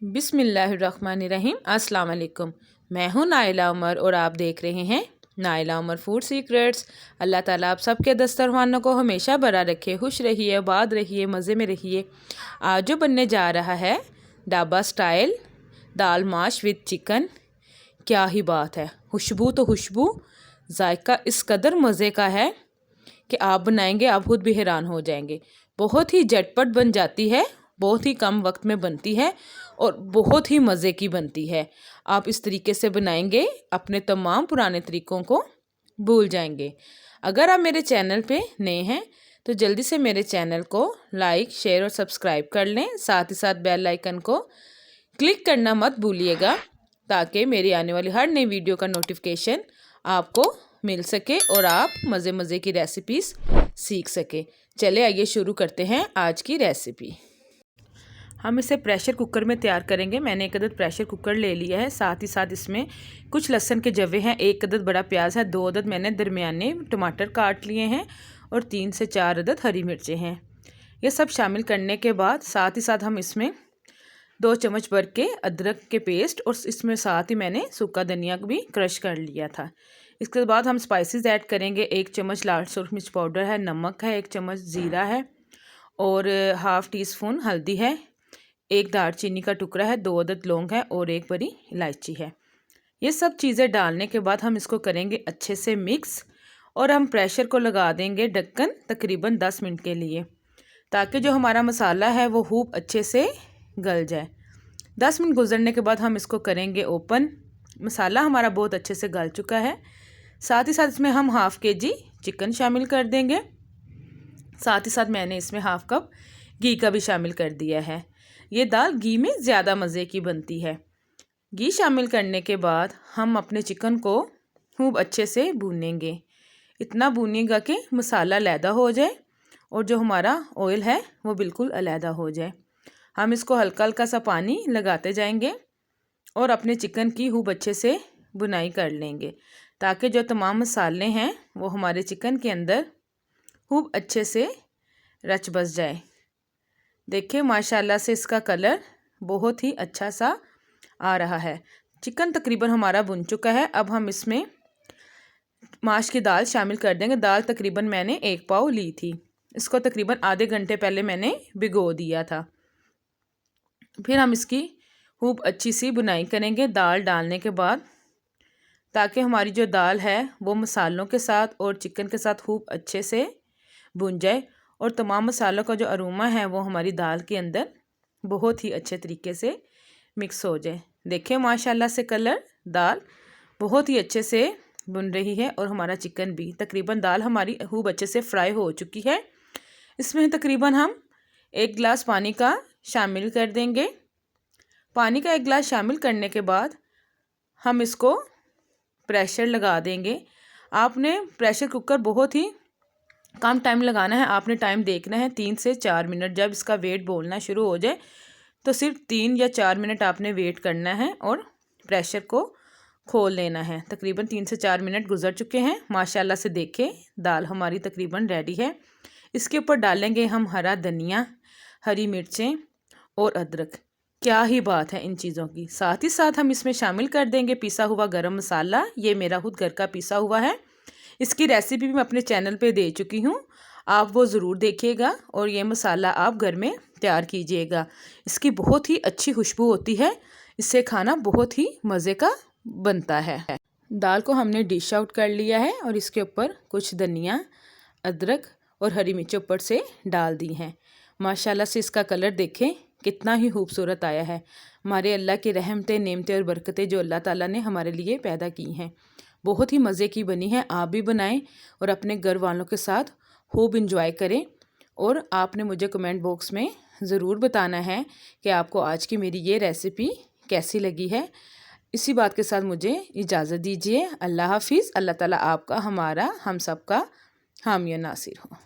बिस्मिल्लाहिर्रहमानिर्रहीम। अस्सलाम वालेकुम। मैं हूँ नाइला उमर और आप देख रहे हैं नाइला उमर फूड सीक्रेट्स। अल्लाह ताला आप सबके दस्तरखानों को हमेशा भरा रखे, खुश रहिए, आबाद रहिए, मज़े में रहिए। आज जो बनने जा रहा है dhaba style dal mash with chicken, क्या ही बात है। खुशबू तो खुशबू, जायका इस कदर मज़े का है कि आप बनाएंगे आप खुद भी हैरान हो जाएंगे। बहुत ही झटपट बन जाती है, बहुत ही कम वक्त में बनती है और बहुत ही मज़े की बनती है। आप इस तरीके से बनाएंगे अपने तमाम पुराने तरीक़ों को भूल जाएंगे। अगर आप मेरे चैनल पे नए हैं तो जल्दी से मेरे चैनल को लाइक, शेयर और सब्सक्राइब कर लें। साथ ही साथ बेल आइकन को क्लिक करना मत भूलिएगा ताकि मेरी आने वाली हर नई वीडियो का नोटिफिकेशन आपको मिल सके और आप मज़े मज़े की रेसिपीज़ सीख सके। चले आइए शुरू करते हैं आज की रेसिपी। हम इसे प्रेशर कुकर में तैयार करेंगे। मैंने एक अदद प्रेशर कुकर ले लिया है। साथ ही साथ इसमें कुछ लहसुन के जवे हैं, एक अदद बड़ा प्याज है, 2 अदद मैंने दरमियाने टमाटर काट लिए हैं और 3 से 4 अदद हरी मिर्चें हैं। ये सब शामिल करने के बाद साथ ही साथ हम इसमें 2 चम्मच भर के अदरक के पेस्ट और इसमें साथ ही मैंने सूखा धनिया भी क्रश कर लिया था। इसके बाद हम स्पाइसेस ऐड करेंगे। 1 चम्मच लाल सुर्ख मिर्च पाउडर है, नमक है, 1 चम्मच ज़ीरा है और हाफ़ टी स्पून हल्दी है, 1 दालचीनी का टुकड़ा है, 2 अदद लौंग है और 1 बड़ी इलायची है। ये सब चीज़ें डालने के बाद हम इसको करेंगे अच्छे से मिक्स और हम प्रेशर को लगा देंगे ढक्कन तकरीबन 10 मिनट के लिए, ताकि जो हमारा मसाला है वो खूब अच्छे से गल जाए। 10 मिनट गुजरने के बाद हम इसको करेंगे ओपन। मसाला हमारा बहुत अच्छे से गल चुका है। साथ ही साथ इसमें हम हाफ़ kg चिकन शामिल कर देंगे। साथ ही साथ मैंने इसमें हाफ़ कप घी का भी शामिल कर दिया है। ये दाल घी में ज़्यादा मज़े की बनती है। घी शामिल करने के बाद हम अपने चिकन को खूब अच्छे से भूनेंगे। इतना भूनिएगा कि मसाला अलहदा हो जाए और जो हमारा ऑयल है वो बिल्कुल अलहदा हो जाए। हम इसको हल्का हल्का सा पानी लगाते जाएंगे और अपने चिकन की खूब अच्छे से बुनाई कर लेंगे, ताकि जो तमाम मसाले हैं वो हमारे चिकन के अंदर खूब अच्छे से रच बस जाए। देखिए माशाल्लाह से इसका कलर बहुत ही अच्छा सा आ रहा है। चिकन तकरीबन हमारा बुन चुका है। अब हम इसमें माश की दाल शामिल कर देंगे। दाल तकरीबन मैंने 1 पाव ली थी। इसको तकरीबन आधे घंटे पहले मैंने भिगो दिया था। फिर हम इसकी खूब अच्छी सी बुनाई करेंगे दाल डालने के बाद, ताकि हमारी जो दाल है वो मसालों के साथ और चिकन के साथ खूब अच्छे से भुन जाए और तमाम मसालों का जो अरोमा है वो हमारी दाल के अंदर बहुत ही अच्छे तरीके से मिक्स हो जाए। देखिए माशाल्लाह से कलर दाल बहुत ही अच्छे से भुन रही है और हमारा चिकन भी तकरीबन दाल हमारी खूब अच्छे से फ्राई हो चुकी है। इसमें तकरीबन हम 1 गिलास पानी का शामिल कर देंगे। पानी का 1 गिलास शामिल करने के बाद हम इसको प्रेशर लगा देंगे। आपने प्रेशर कुकर बहुत ही कम टाइम लगाना है। आपने टाइम देखना है 3 से 4 मिनट। जब इसका वेट बोलना शुरू हो जाए तो सिर्फ 3 या 4 मिनट आपने वेट करना है और प्रेशर को खोल लेना है। तकरीबन 3 से 4 मिनट गुजर चुके हैं। माशाल्लाह से देखें दाल हमारी तकरीबन रेडी है। इसके ऊपर डालेंगे हम हरा धनिया, हरी मिर्चें और अदरक। क्या ही बात है इन चीज़ों की। साथ ही साथ हम इसमें शामिल कर देंगे पिसा हुआ गरम मसाला। ये मेरा खुद घर का पिसा हुआ है। इसकी रेसिपी भी मैं अपने चैनल पे दे चुकी हूँ, आप वो ज़रूर देखिएगा और ये मसाला आप घर में तैयार कीजिएगा। इसकी बहुत ही अच्छी खुशबू होती है, इससे खाना बहुत ही मज़े का बनता है। दाल को हमने डिश आउट कर लिया है और इसके ऊपर कुछ धनिया, अदरक और हरी मिर्च ऊपर से डाल दी हैं। माशाल्लाह से इसका कलर देखें कितना ही खूबसूरत आया है। हमारे अल्लाह की रहमतें, नेमतें और बरकतें जो अल्लाह ताला ने हमारे लिए पैदा की हैं, बहुत ही मज़े की बनी है। आप भी बनाएं और अपने घर वालों के साथ खूब इंजॉय करें। और आपने मुझे कमेंट बॉक्स में ज़रूर बताना है कि आपको आज की मेरी ये रेसिपी कैसी लगी है। इसी बात के साथ मुझे इजाज़त दीजिए। अल्लाह हाफिज़। अल्लाह ताला आपका, हमारा, हम सब का हामी नासिर हो।